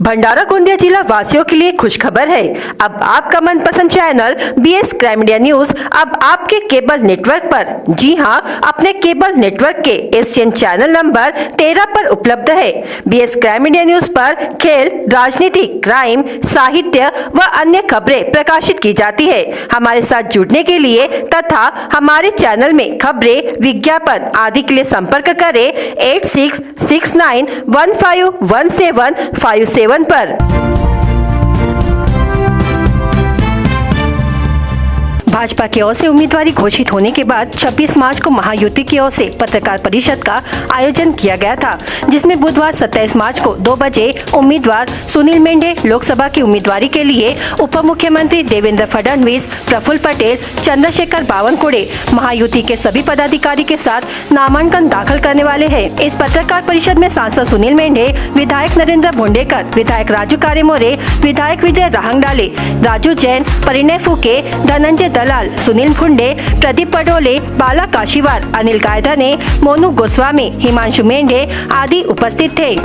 भंडारा गोंदिया जिला वासियों के लिए खुशखबर है। अब आपका मनपसंद channel BS crime media news अब आपके केबल नेटवर्क पर, जी हां, अपने केबल नेटवर्क के एशियन चैनल नंबर 13 पर उपलब्ध है। बीएस क्राइम मीडिया न्यूज पर खेल, राजनीति, क्राइम, साहित्य व अन्य खबरें प्रकाशित की जाती है। हमारे साथ जुड़ने के लिए तथा हमारे चैनल में खबरें, विज्ञापन आदि के लिए संपर्क करें 8669151757 पर। भाजपा की ओर से उम्मीदवारी घोषित होने के बाद 26 मार्च को महायुति की ओर से पत्रकार परिषद का आयोजन किया गया था, जिसमें बुधवार 27 मार्च को 2 बजे उम्मीदवार सुनील मेंढे लोकसभा की उम्मीदवारी के लिए उप मुख्यमंत्री देवेंद्र फडणवीस, प्रफुल्ल पटेल, चंद्रशेखर बावनकुळे, महायुति के सभी पदाधिकारी के साथ नामांकन दाखिल करने वाले हैं। इस पत्रकार परिषद में सांसद सुनील मेंढे, विधायक नरेंद्र भोंडेकर, विधायक राजू कारेमोरे, विधायक विजय राहंगडाले, राजू जैन, परिणय फुके, धनंजय दलाल, सुनील फुंडे, प्रदीप पडोले, बाला काशीवार, अनिल गायधने, मोनू गोस्वामी, हिमांशु मेंढे आदि उपस्थित थे।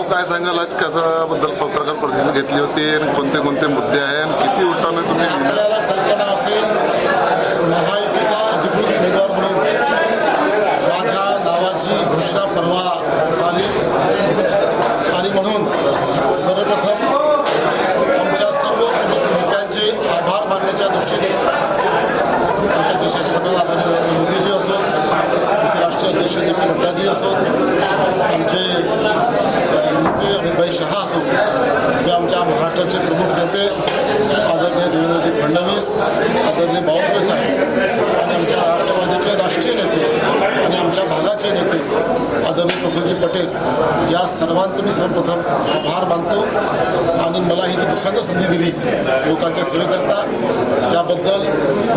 काय सांगाल आज कशाबद्दल पत्रकार परिषद घेतली होती आणि कोणते कोणते मुद्दे आहे आणि किती उठाने तुम्ही? आपल्याला कल्पना असेल, महायुतीचा अधिकृत उमेदवार म्हणून माझ्या नावाची घोषणा परवा झाली आणि म्हणून सर्वप्रथम आमच्या सर्व प्रमुख नेत्यांचे आभार मानण्याच्या दृष्टीने आमच्या देशाचे पंतप्रधान नरेंद्र मोदीजी असोत, आमचे राष्ट्रीय अध्यक्ष जे पी नड्डाजी असोत, आमचे नेते अमित शहा असो किंवा आमच्या महाराष्ट्राचे प्रमुख नेते आदरणीय देवेंद्रजी फडणवीस, आदरणीय बावनकुळे साहेब आणि आमच्या राष्ट्रवादीचे राष्ट्रीय नेते आणि आमच्या भागाचे नेते आदरणीय प्रफुल्लजी पटेल, या सर्वांचं मी सर्वप्रथम आभार मानतो आणि मला ही जी दुसऱ्यांदा संधी दिली लोकांच्या सेवेकरता, त्याबद्दल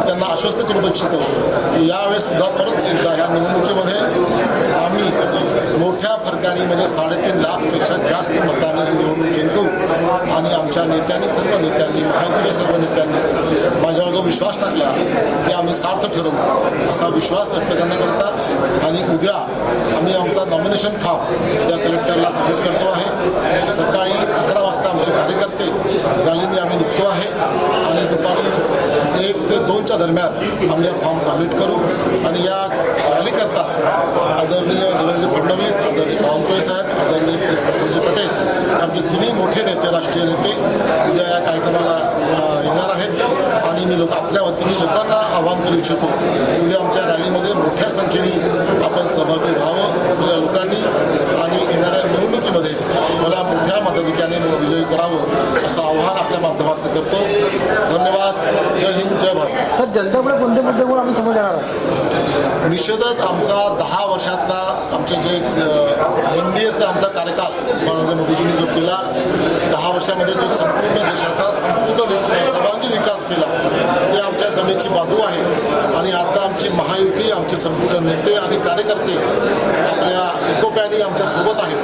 त्यांना आश्वस्त करू इच्छितो की यावेळेस सुद्धा परत एकदा या निवडणुकीमध्ये आम्ही मोठ्या फरकाने म्हणजे 3.5 लाखपेक्षा जास्त मतांनी ही निवडणूक जिंकू आणि आमच्या नेत्यांनी, सर्व नेत्यांनी, महायुतीच्या सर्व नेत्यांनी माझ्यावर जो विश्वास टाकला ते आम्ही सार्थ ठरवू असा विश्वास व्यक्त करण्याकरता आणि उद्या आम्ही आमचा नॉमिनेशन फॉर्म त्या कलेक्टरला सबमिट करतो आहे। सकाळी 11 वाजता आमचे कार्यकर्ते रॅलीने आम्ही निघतो आहे आणि दुपारी 1 ते 2च्या दरम्यान आम्ही हा फॉर्म सबमिट करू आणि या रॅलीकरता आदरणीय देवेंद्र फडणवीस, आदरणीय बावनकुळे साहेब, आदरणीय प्रफुल्लजी पटेल आमचे तिन्ही मोठे नेते, राष्ट्रीय नेते उद्या या कार्यक्रमाला येणार आहेत आणि मी आपल्या वतीने लोकांना आवाहन करू इच्छितो उद्या आमच्या रॅलीमध्ये मोठ्या संख्येने आपण सहभागी व्हावं सगळ्या लोकांनी आणि येणाऱ्या निवडणुकीमध्ये मला मोठ्या मताधिक्याने विजयी करावं असं आव्हान आपल्या माध्यमातून करतो। धन्यवाद। जय हिंद, जय भारत। सर, जनतेपुढे कोणते मुद्दे आम्ही समोर येणार आहोत? निश्चितच आमचा 10 वर्षातला आमचे जे NDAचा आमचा कार्यकाल नरेंद्र मोदीजींनी जो केला, 10 वर्षामध्ये जो संपूर्ण देशाचा संपूर्ण सर्वांगीण विकास केला ते आमच्या जमेची बाजू आहे आणि आता आमची महायुती, आमचे संपूर्ण नेते आणि कार्यकर्ते आपल्या एकोप्याने आमच्या सोबत आहेत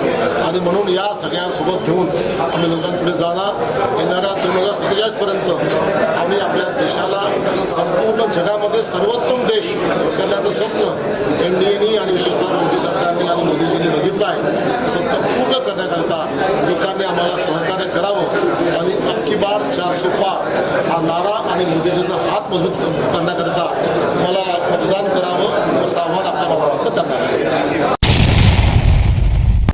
आणि म्हणून या सगळ्या सोबत घेऊन आम्ही लोकांपुढे जाणार। येणाऱ्या 2047 पर्यंत आम्ही आपल्या देशाला संपूर्ण जगामध्ये सर्वोत्तम देश करण्याचं स्वप्न NDAनी आणि विशेषतः मोदी सरकारने आणि मोदीजींनी बघितलं आहे। स्वप्न पूर्ण करण्याकरता लोकांनी आम्हाला सहकार्य करावं आणि अब की बार 400 पार हा नारा आणि मोदीजीचा हात मजबूत करण्याकरता मला मतदान करावं असं आव्हान आपल्या माध्यमातून करणार आहे।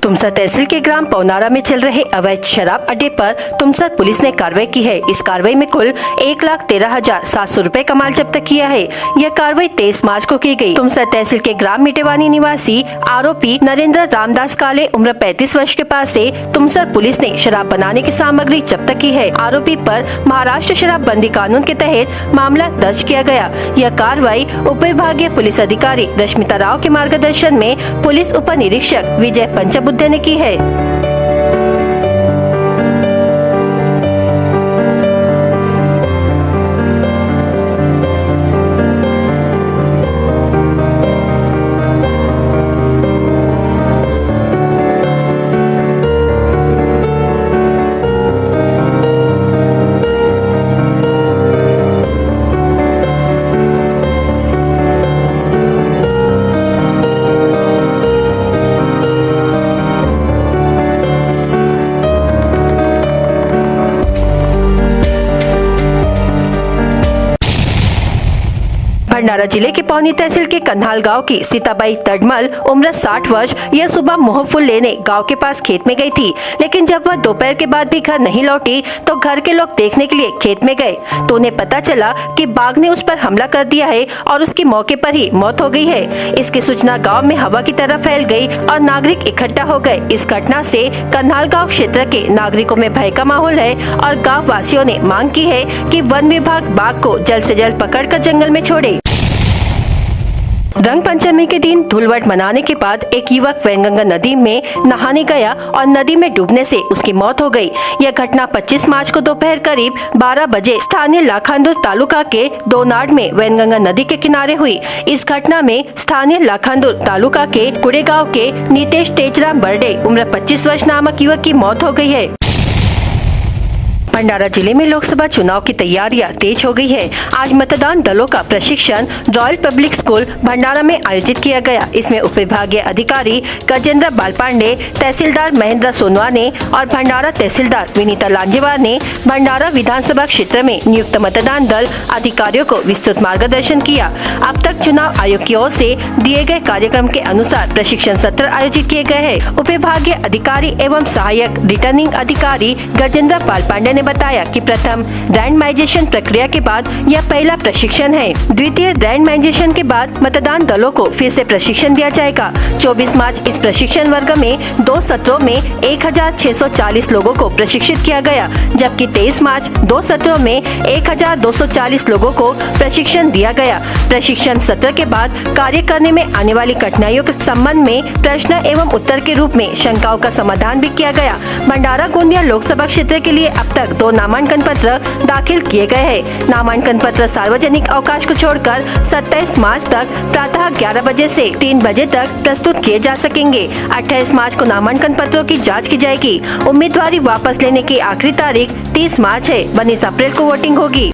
तुमसर तहसील के ग्राम पौनारा में चल रहे अवैध शराब अड्डे पर तुमसर पुलिस ने कार्रवाई की है। इस कार्रवाई में कुल 1,13,700 रुपए का माल जब्त किया है। यह कार्रवाई 23 मार्च को की गई। तुमसर तहसील के ग्राम मिटेवानी निवासी आरोपी नरेंद्र रामदास काले उम्र 35 वर्ष के पास से तुमसर पुलिस ने शराब बनाने की सामग्री जब्त की है। आरोपी पर महाराष्ट्र शराबबंदी कानून के तहत मामला दर्ज किया गया। यह कार्रवाई उप विभागीय पुलिस अधिकारी रश्मिता राव के मार्गदर्शन में पुलिस उप निरीक्षक विजय पंचबुद्धे ने की है। भंडारा जिले के पौनी तहसील के कन्हाल गांव की सीताबाई तडमल उम्र 60 वर्ष यह सुबह मोहफुल लेने गांव के पास खेत में गई थी, लेकिन जब वह दोपहर के बाद भी घर नहीं लौटी तो घर के लोग देखने के लिए खेत में गए तो उन्हें पता चला कि बाघ ने उस पर हमला कर दिया है और उसकी मौके पर ही मौत हो गई है। इसकी सूचना गाँव में हवा की तरह फैल गयी और नागरिक इकट्ठा हो गए। इस घटना से कन्हाल गाँव क्षेत्र के नागरिकों में भय का माहौल है और गाँव वासियों ने मांग की है कि वन विभाग बाघ को जल्द से जल्द पकड़कर जंगल में छोड़े। रंग पंचमी के दिन धुलवट मनाने के बाद एक युवक वैनगंगा नदी में नहाने गया और नदी में डूबने से उसकी मौत हो गई। यह घटना 25 मार्च को दोपहर करीब 12 बजे स्थानीय लाखांदुर तालुका के दोनाड में वैनगंगा नदी के किनारे हुई। इस घटना में स्थानीय लाखांदुर तालुका के कुड़ेगांव के नीतेश तेजराम बर्डे उम्र 25 वर्ष नामक युवक की मौत हो गई है। भंडारा जिले में लोकसभा चुनाव की तैयारियां तेज हो गई है। आज मतदान दलों का प्रशिक्षण रॉयल पब्लिक स्कूल भंडारा में आयोजित किया गया। इसमें उप विभागीय अधिकारी गजेंद्र बालपांडे, तहसीलदार महेंद्र सोनवाने और भंडारा तहसीलदार विनीता लांजेवार ने भंडारा विधानसभा क्षेत्र में नियुक्त मतदान दल अधिकारियों को विस्तृत मार्गदर्शन किया। अब तक चुनाव आयोग की ओर से दिए गए कार्यक्रम के अनुसार प्रशिक्षण सत्र आयोजित किए गए हैं। उप विभागीय अधिकारी एवं सहायक रिटर्निंग अधिकारी गजेंद्र बालपांडे ने बताया कि प्रथम रैंडमाइजेशन प्रक्रिया के बाद यह पहला प्रशिक्षण है। द्वितीय रैंडमाइजेशन के बाद मतदान दलों को फिर से प्रशिक्षण दिया जाएगा। 24 मार्च इस प्रशिक्षण वर्ग में 2 सत्रों में 1640 लोगों को प्रशिक्षित किया गया, जबकि 23 मार्च 2 सत्रों में 1240 लोगों को प्रशिक्षण दिया गया। प्रशिक्षण सत्र के बाद कार्य करने में आने वाली कठिनाइयों के संबंध में प्रश्न एवं उत्तर के रूप में शंकाओं का समाधान भी किया गया। भंडारा गोंदिया लोकसभा क्षेत्र के लिए अब तक 2 नामांकन पत्र दाखिल किए गए हैं। नामांकन पत्र सार्वजनिक अवकाश को छोड़कर 27 मार्च तक प्रातः 11 बजे से 3 बजे तक प्रस्तुत किए जा सकेंगे। 28 मार्च को नामांकन पत्रों की जांच की जाएगी। उम्मीदवारी वापस लेने की आखिरी तारीख 30 मार्च है। 19 अप्रैल को वोटिंग होगी।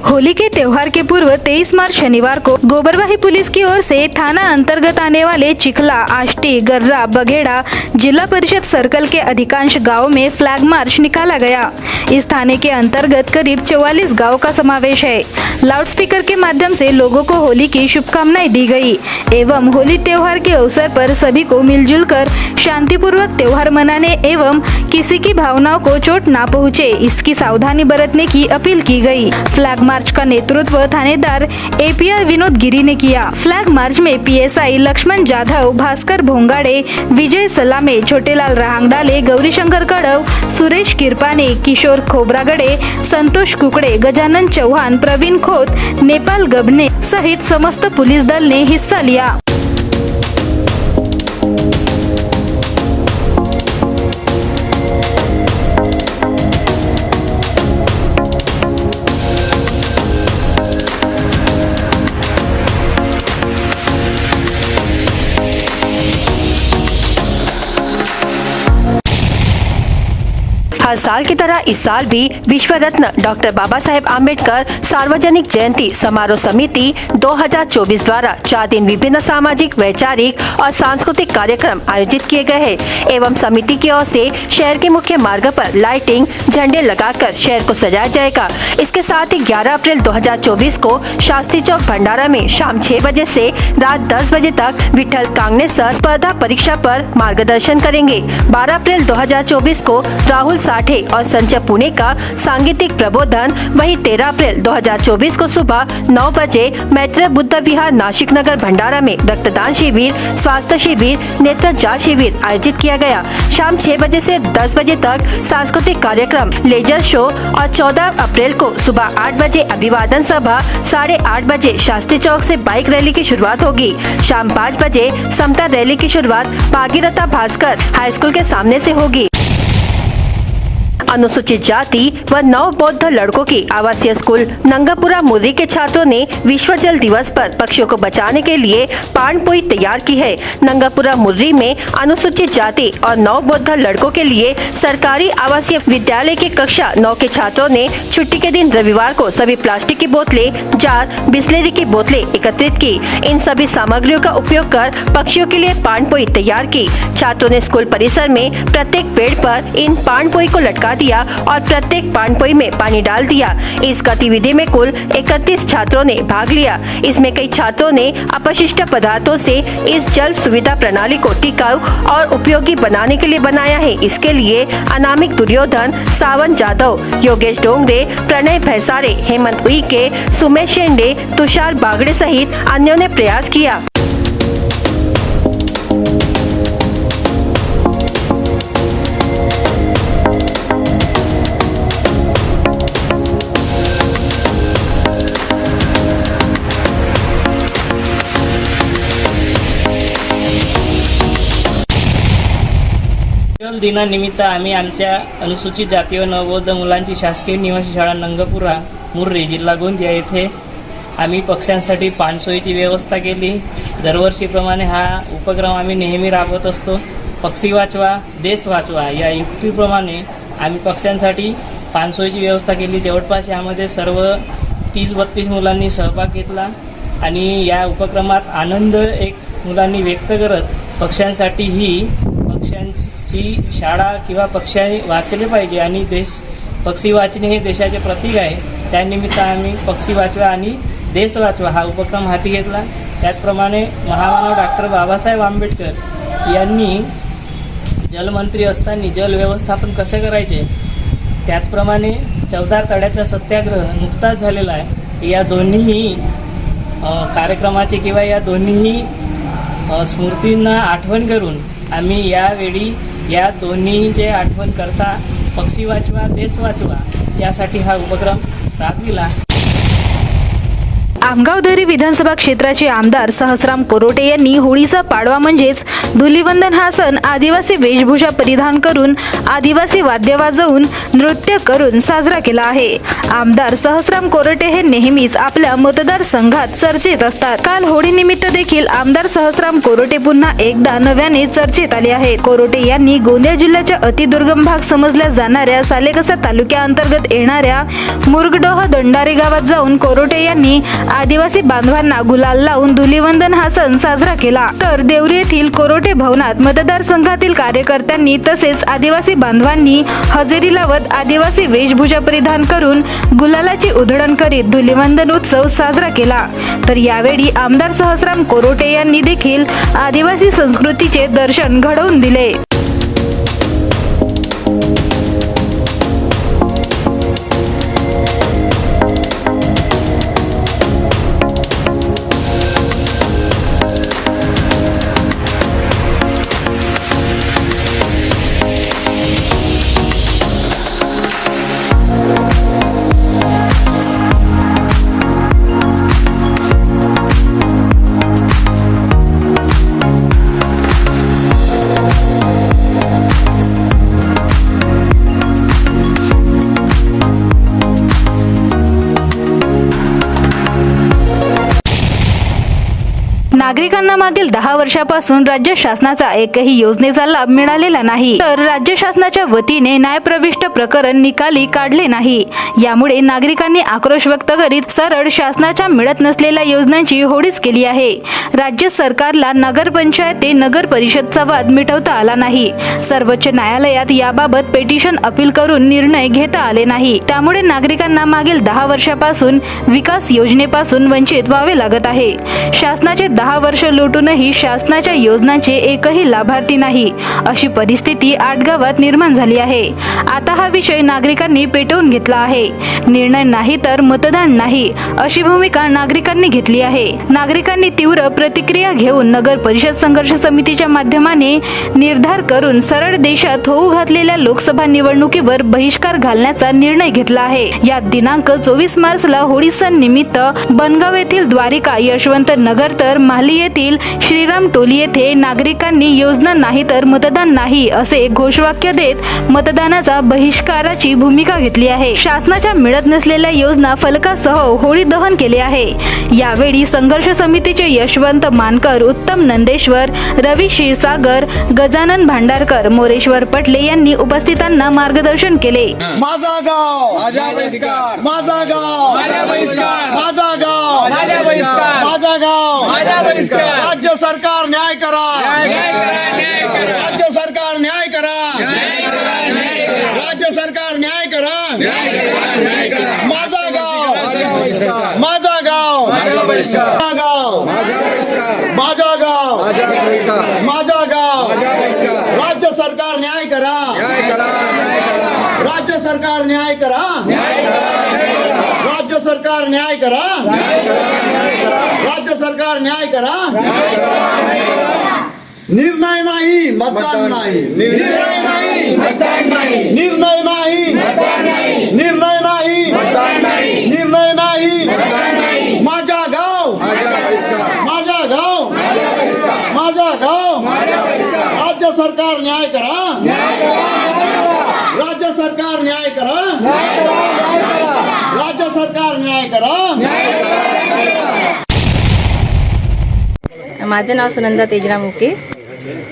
होली के त्योहार के पूर्व 23 मार्च शनिवार को गोबरवाही पुलिस की ओर से थाना अंतर्गत आने वाले चिखला, आष्टी, गर्रा, बघेड़ा, जिला परिषद सर्कल के अधिकांश गांवों में फ्लैग मार्च निकाला गया। इस थाने के अंतर्गत करीब 44 गांव का समावेश है। लाउडस्पीकर के माध्यम से लोगों को होली की शुभकामनाएं दी गई एवं होली त्योहार के अवसर पर सभी को मिलजुल कर शांतिपूर्वक त्योहार मनाने एवं किसी की भावनाओं को चोट ना पहुँचे, इसकी सावधानी बरतने की अपील की गई। फ्लैग मार्च का नेतृत्व थानेदार APR विनोद गिरी ने किया। फ्लैग मार्च में PSI लक्ष्मण जाधव, भास्कर भोंगाड़े, विजय सलामे, छोटेलाल रहांगडाले, गौरीशंकर कड़व, सुरेश किरपाने, किशोर खोब्रागडे, संतोष कुकड़े, गजानन चौहान, प्रवीण खोत, नेपाल गबने सहित समस्त पुलिस दल ने हिस्सा लिया। हर साल की तरह इस साल भी विश्व रत्न डॉक्टर बाबा साहेब आम्बेडकर सार्वजनिक जयंती समारोह समिति 2024 द्वारा 4 दिन विभिन्न सामाजिक, वैचारिक और सांस्कृतिक कार्यक्रम आयोजित किए गए हैं एवं समिति की ओर से शहर के मुख्य मार्ग पर लाइटिंग, झंडे लगाकर शहर को सजाया जाएगा। इसके साथ ही 11 अप्रैल 2024 को शास्त्री चौक भंडारा में शाम 6 बजे से रात 10 बजे तक विठल कांगने सर स्पर्धा परीक्षा पर मार्गदर्शन करेंगे। 12 अप्रैल 2024 को राहुल साठे और संजय पुणे का सांगीतिक प्रबोधन। वहीं 13 अप्रैल 2024 को सुबह 9 बजे मैत्र बुद्ध विहार नासिक नगर भंडारा में रक्तदान शिविर, स्वास्थ्य शिविर, नेत्र जांच शिविर आयोजित किया गया। शाम 6 बजे से 10 बजे तक सांस्कृतिक कार्यक्रम, लेजर शो और 14 अप्रैल को सुबह 8 बजे अभिवादन सभा, 8:30 बजे शास्त्री चौक से बाइक रैली की शुरुआत होगी। शाम 5 बजे समता रैली की शुरुआत भागीरथा भास्कर हाई स्कूल के सामने से होगी। अनुसूचित जाति व नव बौद्ध लड़कों की आवासीय स्कूल नंगापुरा मुर्री के छात्रों ने विश्व जल दिवस पर पक्षियों को बचाने के लिए पानपोई तैयार की है। नंगापुरा मुर्री में अनुसूचित जाति और नव बौद्ध लड़कों के लिए सरकारी आवासीय विद्यालय के कक्षा 9 के छात्रों ने छुट्टी के दिन रविवार को सभी प्लास्टिक की बोतलें, जार, बिस्लेरी की बोतलें एकत्रित की। इन सभी सामग्रियों का उपयोग कर पक्षियों के लिए पानपोई तैयार की। छात्रों ने स्कूल परिसर में प्रत्येक पेड़ पर इन पानपोई को लटका दिया और प्रत्येक पानपोई में पानी डाल दिया। इस गतिविधि में कुल 31 छात्रों ने भाग लिया। इसमें कई छात्रों ने अपशिष्ट पदार्थों से इस जल सुविधा प्रणाली को टिकाऊ और उपयोगी बनाने के लिए बनाया है। इसके लिए अनामिक दुर्योधन, सावन जाधव, योगेश डोंगरे, प्रणय भैसारे, हेमंत उइके, सुमेश शेंडे, तुषार बागड़े सहित अन्यों ने प्रयास किया। जल दिनानिमित्त आम्ही आमच्या अनुसूचित जाती व नवबौद्ध मुलांची शासकीय निवासी शाळा नंगपुरा मुर्री जिल्हा गोंदिया येथे आम्ही पक्ष्यांसाठी पाणसोयीची व्यवस्था केली। दरवर्षीप्रमाणे हा उपक्रम आम्ही नेहमी राबवत असतो। पक्षी वाचवा देश वाचवा या युक्तीप्रमाणे आम्ही पक्ष्यांसाठी पाणसोयीची व्यवस्था केली। जवळपास यामध्ये सर्व 30-32 मुलांनी सहभाग घेतला आणि या उपक्रमात आनंद एक मुलांनी व्यक्त करत पक्ष्यांसाठी ही पक्ष्यांची शाळा किंवा पक्षी वाचले पाहिजे आणि पक्षी वाचणे हे देशाचे प्रतीक आहे। त्यानिमित्त आम्ही पक्षी वाचवा आणि देश वाचवा हा उपक्रम हाती घेतला। त्याचप्रमाणे महामानव डॉक्टर बाबासाहेब आंबेडकर यांनी जलमंत्री असताना जल व्यवस्थापन कसे करायचे त्याचप्रमाणे 14 तळ्याचा सत्याग्रह नुकताच झालेला आहे। या दोन्ही कार्यक्रमाचे किंवा या दोन्ही स्मृतींना आठवण करून आम्ही यावेळी या दोन्हीचे आठवण करता पक्षी वाचवा देश वाचवा यासाठी हा उपक्रम राबविला। आमगावदरी विधानसभा क्षेत्राचे आमदार सहस्राम कोरोटे यांनी होळीचा पाडवा म्हणजेच धुलीवंदन हा सण आदिवासी वेशभूषा परिधान करून आदिवासी वाद्य वाजवून नृत्य करून साजरा केला आहे। आमदार सहस्राम कोरोटे हे नेहमीच आपल्या मतदारसंघात चर्चेत असतात। काल होळी निमित्त देखील आमदार सहस्राम कोरोटे पुन्हा एकदा नव्याने चर्चेत आले आहेत। कोरोटे यांनी गोंदिया जिल्ह्याच्या अतिदुर्गम भाग समजल्या जाणाऱ्या सालेकसा तालुक्याअंतर्गत येणाऱ्या मुरगडोह दंडारे गावात जाऊन कोरोटे यांनी आदिवासी बांधवांना गुलाल लावून धुलीवंदन हा सण साजरा केला। तर देवरी येथील कोरोटे भवनात मतदारसंघातील कार्यकर्त्यांनी तसेच आदिवासी बांधवांनी हजेरी लावत आदिवासी वेशभूषा परिधान करून गुलालाची उधळण करीत धुलीवंदन उत्सव साजरा केला। तर यावेळी आमदार सहस्राम कोरोटे यांनी देखील आदिवासी संस्कृतीचे दर्शन घडवून दिले। नागरिकांना मागील 10 वर्षापासून राज्य शासनाचा एकही योजनेचा लाभ मिळालेला नाही, तर राज्य शासनाच्या वतीने न्यायप्रविष्ट प्रकरण निकाली काढले नाही। यामुळे नागरिकांनी आक्रोश व्यक्त करीत सरळ शासनाच्या मिळत नसलेल्या योजनांची होळीच केली आहे। राज्य सरकारला नगरपंचायत ते नगर परिषदचा वाद मिटवता आला नाही। सर्वोच्च न्यायालयात याबाबत पिटिशन अपील करून निर्णय घेता आले नाही। त्यामुळे नागरिकांना मागील 10 वर्षापासून विकास योजनेपासून वंचित व्हावे लागत आहे। शासनाचे 10 वर्ष लुटूनही शासनाच्या योजनांचे एकही लाभार्थी नाही, अशी परिस्थिती 8 गावात निर्माण झाली आहे। आता हा विषय नागरिकांनी पेटवून घेतला आहे। निर्णय नाही तर मतदान नाही, अशी भूमिका नागरिकांनी घेतली आहे। नागरिकांनी तीव्र प्रतिक्रिया घेऊन नगर परिषद संघर्ष समितीच्या माध्यमाने निर्धार करून सरळ देशात होऊ घातलेल्या लोकसभा निवडणुकीवर बहिष्कार घालण्याचा निर्णय घेतला आहे। या दिनांक 24 मार्चला होळी सण निमित्त बनगाव येथील द्वारिका यशवंत नगर तर माहली येथील श्रीराम टोली येथे नागरिकांनी योजना नाही तर मतदान नाही असे घोषवाक्य देत मतदानाचा बहिष्काराची भूमिका घेतली आहे। शासनाच्या मिळत नसलेल्या योजना फलकासह होळी दहन केले आहे। यावेळी संघर्ष समितीचे यशवंत मानकर, उत्तम नंदेश्वर, रवी क्षीरसागर, गजानन भांडारकर, मोरेश्वर पटले यांनी उपस्थितांना मार्गदर्शन केले। माझा गाव माझा बहिष्कार, माझा गाव माझा बहिष्कार, माझा गाव माझा बहिष्कार, माझा गाव माझा बहिष्कार। राज्य सरकार न्याय करा, न्याय करा, न्याय करा। राज्य सरकार न्याय करा, न्याय करा, न्याय करा। राज्य सरकार माझा गाव माझा गाव माझा गाव माझा गाव माझा गाव राज्य सरकार न्याय करा राज्य सरकार न्याय करा राज्य सरकार न्याय करा राज्य सरकार न्याय करा निर्णय नाही मतदान नाही निर्णय नाही मतदान नाही निर्णय नाही मतदान नाही निर्णय नाही मतदान नाही निर्णय नाही मतदान नाही माझा गाव माझा गाव माझा गाव राज्य सरकार न्याय करा राज्य सरकार न्याय करा राज्य सरकार न्याय करा माझं नाव सुनंदा तेजराम मुके.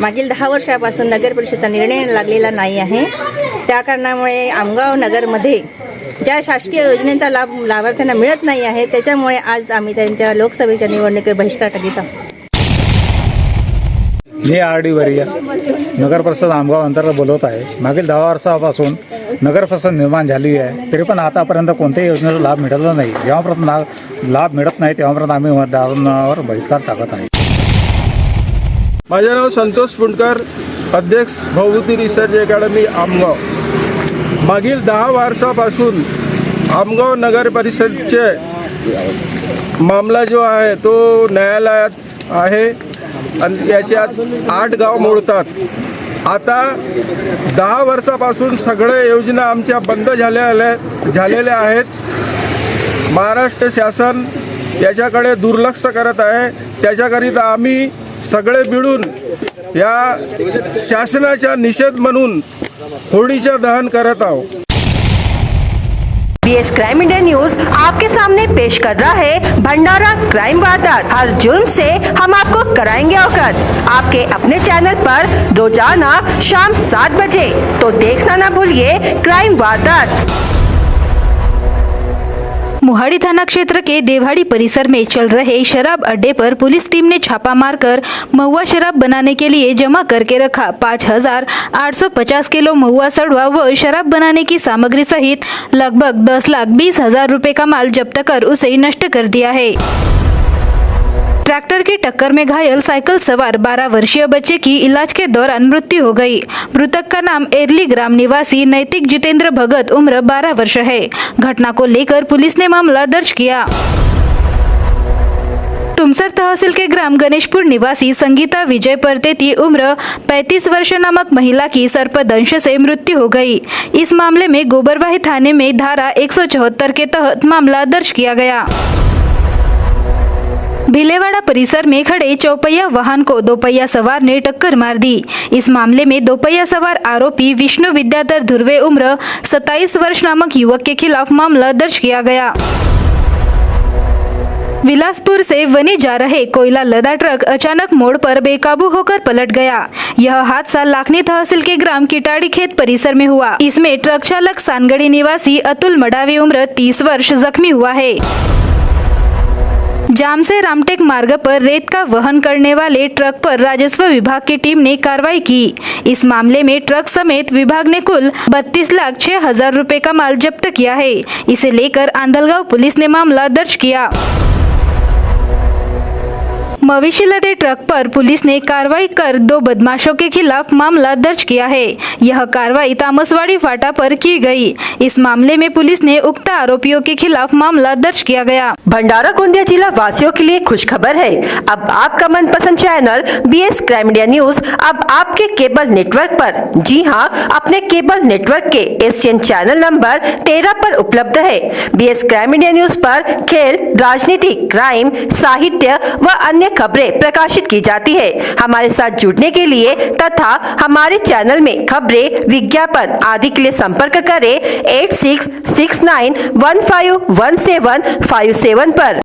मागील 10 वर्षापासून नगर परिषदेचा निर्णय लागलेला नाही आहे. त्या कारणामुळे आमगाव नगरमध्ये ज्या शासकीय योजनेचा लाभ लाभार्थ्यांना मिळत नाही आहे, त्याच्यामुळे आज आम्ही त्यांच्या लोकसभेच्या निवडणुकीवर बहिष्कार टाकीत आहोत. मी RD वर्य नगर परिषद आमगाव अंतर्गत बोलवत आहे. मागील 10 वर्षापासून नगर परिषद निर्माण झाली आहे, तरी पण आतापर्यंत कोणत्याही योजनेचा लाभ मिळाला नाही. जेव्हापर्यंत लाभ मिळत नाही तेव्हापर्यंत आम्ही मतदारांवर बहिष्कार टाकत आहे. माझे नाव संतोष पुंडकर, अध्यक्ष भवभूती रिसर्च अकॅडमी आमगाव. मागील 10 वर्षापासून आमगाव नगर परिषदचे मामला जो आहे तो न्यायालयात आहे आणि याच्यात 8 गाव मोडतात. आता 10 वर्षापासून सगळे योजना आमच्या बंद झालेल्या आहेत. महाराष्ट्र शासन याच्याकडे दुर्लक्ष करत आहे. त्याच्याकरिता आम्ही सगळे मिळून या शासनाचा निषेध म्हणून होळीचे दहन करत आहोत. BS क्राइम इंडिया न्यूज आपके सामने पेश कर रहा है भंडारा क्राइम वारदात. हर जुर्म से हम आपको कराएंगे अवगत. आपके अपने चैनल पर रोजाना शाम 7 बजे. तो देखना ना भूलिए क्राइम वारदात. मोहाड़ी थाना क्षेत्र के देवहाड़ी परिसर में चल रहे शराब अड्डे पर पुलिस टीम ने छापा मारकर महुआ शराब बनाने के लिए जमा करके रखा 5,850 किलो महुआ सड़वा व शराब बनाने की सामग्री सहित लगभग 10,20,000 रुपए का माल जब्त कर उसे नष्ट कर दिया है. ट्रैक्टर की टक्कर में घायल साइकिल सवार 12 वर्षीय बच्चे की इलाज के दौरान मृत्यु हो गई. मृतक का नाम एरली ग्राम निवासी नैतिक जितेंद्र भगत उम्र 12 वर्ष है. घटना को लेकर पुलिस ने मामला दर्ज किया. तुमसर तहसील के ग्राम गणेशपुर निवासी संगीता विजय परतेती उम्र 35 वर्ष नामक महिला की सर्पदंश से मृत्यु हो गई. इस मामले में गोबरवाही थाने में धारा 174 के तहत मामला दर्ज किया गया. भिलेवाड़ा परिसर में खड़े चौपहिया वाहन को दोपहिया सवार ने टक्कर मार दी. इस मामले में दोपहिया सवार आरोपी विष्णु विद्याधर धुर्वे उम्र 27 वर्ष नामक युवक के खिलाफ मामला दर्ज किया गया. बिलासपुर से वनी जा रहे कोयला लदा ट्रक अचानक मोड़ पर बेकाबू होकर पलट गया. यह हादसा लाखनी तहसील के ग्राम किटाड़ी खेत परिसर में हुआ. इसमें ट्रक चालक सानगढ़ी निवासी अतुल मडावी उम्र 30 वर्ष जख्मी हुआ है. जाम से रामटेक मार्ग पर रेत का वहन करने वाले ट्रक पर राजस्व विभाग की टीम ने कार्रवाई की. इस मामले में ट्रक समेत विभाग ने कुल 32,06,000 रुपए का माल जब्त किया है. इसे लेकर आंधलगांव पुलिस ने मामला दर्ज किया. मवेशी लदे ट्रक पर पुलिस ने कार्रवाई कर 2 बदमाशों के खिलाफ मामला दर्ज किया है. यह कार्रवाई तामसवाड़ी फाटा पर की गई. इस मामले में पुलिस ने उक्त आरोपियों के खिलाफ मामला दर्ज किया गया. भंडारा गोंदिया जिला वासियों के लिए खुश खबर है. अब आपका मनपसंद channel BS crime India news अब आपके केबल नेटवर्क पर, जी हां, अपने केबल नेटवर्क के एशियन चैनल नंबर 13 पर उपलब्ध है. BS क्राइम इंडिया न्यूज पर खेल, राजनीति, क्राइम, साहित्य व अन्य खबरें प्रकाशित की जाती है. हमारे साथ जुड़ने के लिए तथा हमारे चैनल में खबरें, विज्ञापन आदि के लिए संपर्क करें 8669151757 पर.